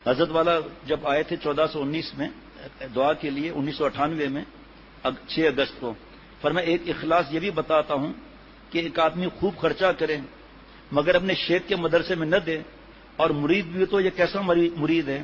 حضرت والا جب آئے تھے 1419 میں دعا کے لیے 1998 میں 6 اگست کو، فرمایا ایک اخلاص یہ بھی بتاتا ہوں کہ ایک آدمی خوب خرچہ کرے مگر اپنے شیخ کے مدرسے میں نہ دے، اور مرید بھی تو یہ کیسا مرید ہے،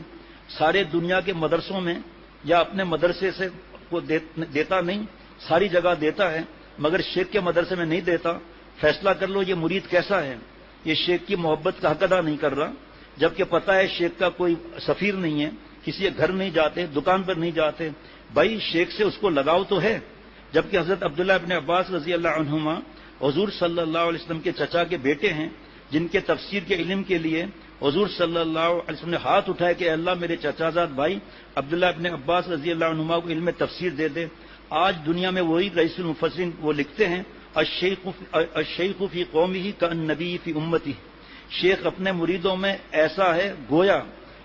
سارے دنیا کے مدرسوں میں یا اپنے مدرسے سے کو دیتا نہیں، ساری جگہ دیتا ہے مگر شیخ کے مدرسے میں نہیں دیتا، فیصلہ کر لو یہ مرید کیسا ہے، یہ شیخ کی محبت کا حق ادا نہیں کر رہا، جبکہ پتہ ہے شیخ کا کوئی سفیر نہیں ہے، کسی کے گھر نہیں جاتے، دکان پر نہیں جاتے، بھائی شیخ سے اس کو لگاؤ تو ہے۔ جبکہ حضرت عبداللہ ابن عباس رضی اللہ عنہما حضور صلی اللہ علیہ وسلم کے چچا کے بیٹے ہیں، جن کے تفسیر کے علم کے لیے حضور صلی اللہ علیہ وسلم نے ہاتھ اٹھایا کہ اللہ میرے چچا زاد بھائی عبداللہ ابن عباس رضی اللہ عنہما کو علم تفسیر دے دے۔ آج دنیا میں وہی رئیس المفسرین وہ لکھتے ہیں الشیخ فی قومہ کالنبی فی امتہ، شیخ اپنے مریدوں میں ایسا ہے گویا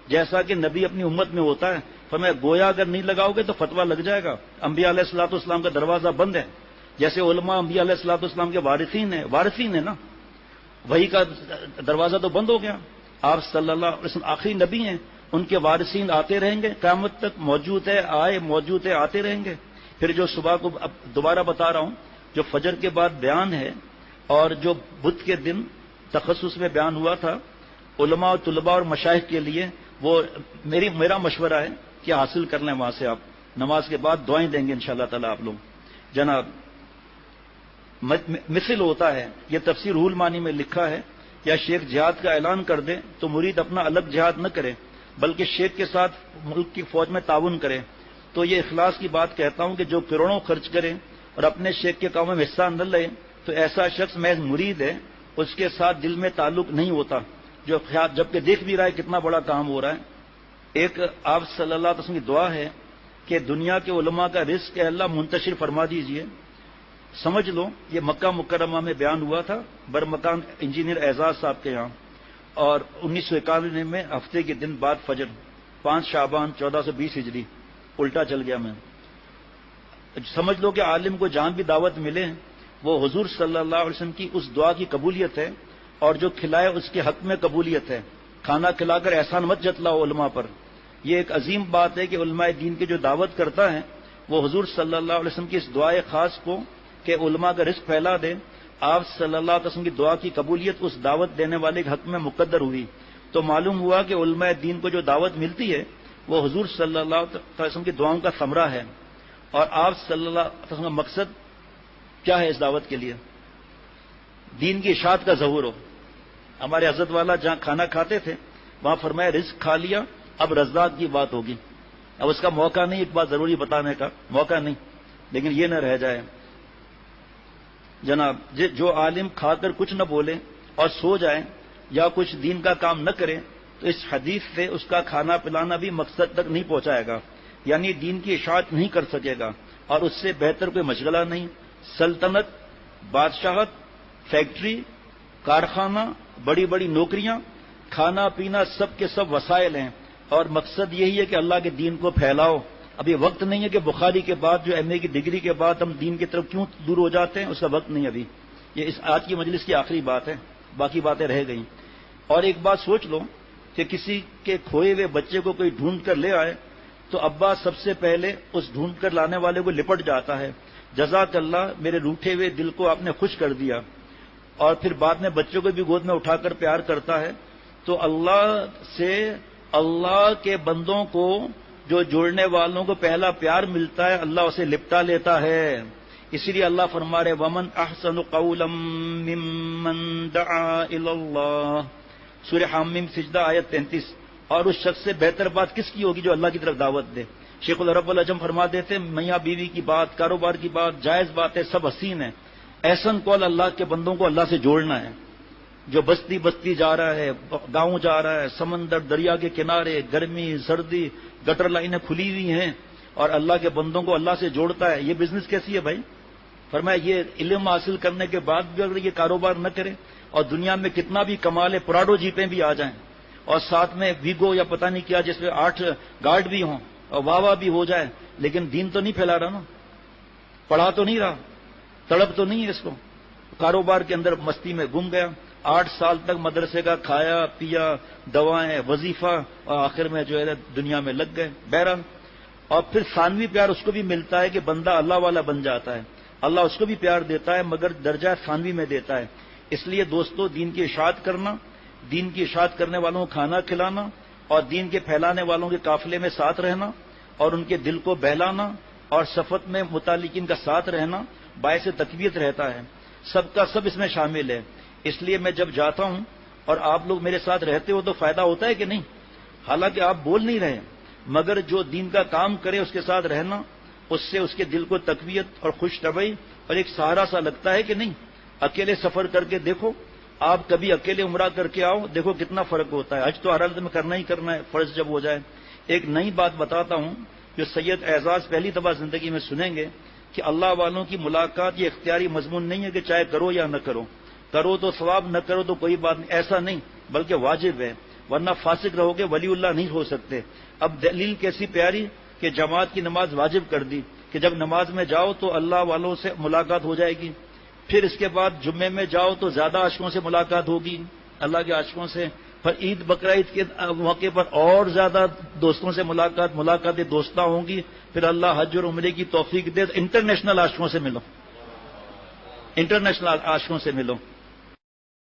جیسا کہ نبی اپنی امت میں ہوتا ہے۔ فرمایا گویا اگر نہیں لگاؤ گے تو فتویٰ لگ جائے گا، انبیاء علیہ الصلوۃ والسلام کا دروازہ بند ہے، جیسے علماء انبیاء علیہ الصلوۃ والسلام کے وارثین ہیں نا، وہی کا دروازہ تو بند ہو گیا۔ آپ صلی اللہ علیہ وسلم آخری نبی ہیں، ان کے وارثین آتے رہیں گے قیامت تک، موجود ہے آئے، موجود ہے آتے رہیں گے۔ پھر جو صبح کو اب دوبارہ بتا رہا ہوں، جو فجر کے بعد بیان ہے اور جو بدھ کے دن تخصص میں بیان ہوا تھا علماء اور طلباء اور مشائخ کے لیے، وہ میرا مشورہ ہے کہ حاصل کر لیں وہاں سے، آپ نماز کے بعد دعائیں دیں گے انشاءاللہ تعالی آپ لوگ۔ جناب مثل ہوتا ہے، یہ تفسیر روح المعانی میں لکھا ہے، یا شیخ جہاد کا اعلان کر دے تو مرید اپنا الگ جہاد نہ کرے بلکہ شیخ کے ساتھ ملک کی فوج میں تعاون کرے۔ تو یہ اخلاص کی بات کہتا ہوں کہ جو کروڑوں خرچ کرے اور اپنے شیخ کے کاموں میں حصہ نہ لے تو ایسا شخص محض مرید ہے، اس کے ساتھ دل میں تعلق نہیں ہوتا، جو جبکہ دیکھ بھی رہا ہے کتنا بڑا کام ہو رہا ہے۔ ایک آپ صلی اللہ علیہ وسلم کی دعا ہے کہ دنیا کے علماء کا رزق اے اللہ منتشر فرما دیجئے۔ سمجھ لو یہ مکہ مکرمہ میں بیان ہوا تھا برمکان انجینئر اعزاز صاحب کے یہاں، اور 1991 میں ہفتے کے دن بعد فجر 5 شعبان 1420 ہجری، الٹا چل گیا میں۔ سمجھ لو کہ عالم کو جہاں بھی دعوت ملے وہ حضور صلی اللہ علیہ وسلم کی اس دعا کی قبولیت ہے، اور جو کھلائے اس کے حق میں قبولیت ہے۔ کھانا کھلا کر احسان مت جتلاؤ علماء پر، یہ ایک عظیم بات ہے کہ علماء دین کی جو دعوت کرتا ہے وہ حضور صلی اللہ علیہ وسلم کی اس دعائے خاص کو کہ علماء کا رزق پھیلا دے، آپ صلی اللہ علیہ وسلم کی دعا کی قبولیت اس دعوت دینے والے کے حق میں مقدر ہوئی، تو معلوم ہوا کہ علماء دین کو جو دعوت ملتی ہے وہ حضور صلی اللہ علیہ وسلم کی دعاؤں کا ثمرہ ہے۔ اور آپ صلی اللہ علیہ وسلم کا مقصد کیا ہے اس دعوت کے لیے؟ دین کی اشاعت کا ظہور ہو۔ ہمارے حضرت والا جہاں کھانا کھاتے تھے وہاں فرمایا رزق کھا لیا، اب رزاق کی بات ہوگی۔ اب اس کا موقع نہیں، ایک بات ضروری بتانے کا موقع نہیں، لیکن یہ نہ رہ جائے جناب، جو عالم کھا کر کچھ نہ بولے اور سو جائے یا کچھ دین کا کام نہ کرے تو اس حدیث سے اس کا کھانا پلانا بھی مقصد تک نہیں پہنچائے گا، یعنی دین کی اشاعت نہیں کر سکے گا، اور اس سے بہتر کوئی مشغلہ نہیں۔ سلطنت، بادشاہت، فیکٹری، کارخانہ، بڑی بڑی نوکریاں، کھانا پینا سب کے سب وسائل ہیں، اور مقصد یہی ہے کہ اللہ کے دین کو پھیلاؤ۔ اب یہ وقت نہیں ہے کہ بخاری کے بعد جو ایم اے کی ڈگری کے بعد ہم دین کی طرف کیوں دور ہو جاتے ہیں، اس کا وقت نہیں ابھی۔ یہ اس آج کی مجلس کی آخری بات ہے، باقی باتیں رہ گئیں۔ اور ایک بات سوچ لو کہ کسی کے کھوئے ہوئے بچے کو کوئی ڈھونڈ کر لے آئے تو ابا سب سے پہلے اس ڈھونڈ کر لانے والے کو لپٹ جاتا ہے، جزاک اللہ میرے روٹھے ہوئے دل کو آپ نے خوش کر دیا، اور پھر بعد میں بچوں کو بھی گود میں اٹھا کر پیار کرتا ہے۔ تو اللہ سے اللہ کے بندوں کو جو جوڑنے والوں کو پہلا پیار ملتا ہے اللہ اسے لپٹا لیتا ہے۔ اسی لیے اللہ فرما رہے ومن احسن قولا ممن دعا الی اللہ، سورہ حامیم سجدہ آیت 33۔ اور اس شخص سے بہتر بات کس کی ہوگی جو اللہ کی طرف دعوت دے۔ شیخ العرب العجم فرما دیتے میاں بیوی کی بات، کاروبار کی بات، جائز بات ہے، سب حسین ہے، احسن قول اللہ کے بندوں کو اللہ سے جوڑنا ہے۔ جو بستی بستی جا رہا ہے، گاؤں جا رہا ہے، سمندر دریا کے کنارے، گرمی سردی، گٹر لائنیں کھلی ہوئی ہیں، اور اللہ کے بندوں کو اللہ سے جوڑتا ہے، یہ بزنس کیسی ہے بھائی؟ فرمایا یہ علم حاصل کرنے کے بعد بھی اگر یہ کاروبار نہ کرے اور دنیا میں کتنا بھی کمالے، پراڈو جیپیں بھی آ جائیں اور ساتھ میں ویگو یا پتہ نہیں کیا جس میں 8 گارڈ بھی ہوں اور واہ واہ بھی ہو جائے، لیکن دین تو نہیں پھیلا رہا نا، پڑھا تو نہیں رہا، تڑپ تو نہیں ہے اس کو، کاروبار کے اندر مستی میں گم گیا، 8 سال تک مدرسے کا کھایا پیا، دوائیں، وظیفہ، اور آخر میں جو ہے دنیا میں لگ گئے بہرحال۔ اور پھر ثانوی پیار اس کو بھی ملتا ہے کہ بندہ اللہ والا بن جاتا ہے، اللہ اس کو بھی پیار دیتا ہے مگر درجہ ثانوی میں دیتا ہے۔ اس لیے دوستو، دین کی اشاعت کرنا، دین کی اشاعت کرنے والوں کو کھانا کھلانا، اور دین کے پھیلانے والوں کے قافلے میں ساتھ رہنا، اور ان کے دل کو بہلانا، اور صفت میں متعلقین کا ساتھ رہنا باعث تقویت رہتا ہے۔ سب کا سب اس میں شامل ہے۔ اس لیے میں جب جاتا ہوں اور آپ لوگ میرے ساتھ رہتے ہو تو فائدہ ہوتا ہے کہ نہیں؟ حالانکہ آپ بول نہیں رہے، مگر جو دین کا کام کرے اس کے ساتھ رہنا، اس سے اس کے دل کو تقویت اور خوش طبعی اور ایک سہارا سا لگتا ہے کہ نہیں؟ اکیلے سفر کر کے دیکھو، آپ کبھی اکیلے عمرہ کر کے آؤ، دیکھو کتنا فرق ہوتا ہے۔ حج تو ہر حالت میں کرنا ہی کرنا ہے، فرض جب ہو جائے۔ ایک نئی بات بتاتا ہوں جو سید اعزاز پہلی دفعہ زندگی میں سنیں گے کہ اللہ والوں کی ملاقات یہ اختیاری مضمون نہیں ہے کہ چاہے کرو یا نہ کرو، کرو تو ثواب، نہ کرو تو کوئی بات نہیں، ایسا نہیں، بلکہ واجب ہے، ورنہ فاسق رہو گے، ولی اللہ نہیں ہو سکتے۔ اب دلیل کیسی پیاری کہ جماعت کی نماز واجب کر دی کہ جب نماز میں جاؤ تو اللہ والوں سے ملاقات ہو جائے گی، پھر اس کے بعد جمعے میں جاؤ تو زیادہ عاشقوں سے ملاقات ہوگی، اللہ کے عاشقوں سے، پھر عید بقرعید کے موقع پر اور زیادہ دوستوں سے ملاقاتیں دوستہ ہوں گی، پھر اللہ حج اور عمرے کی توفیق دے تو انٹرنیشنل عاشقوں سے ملو، انٹرنیشنل عاشقوں سے ملو۔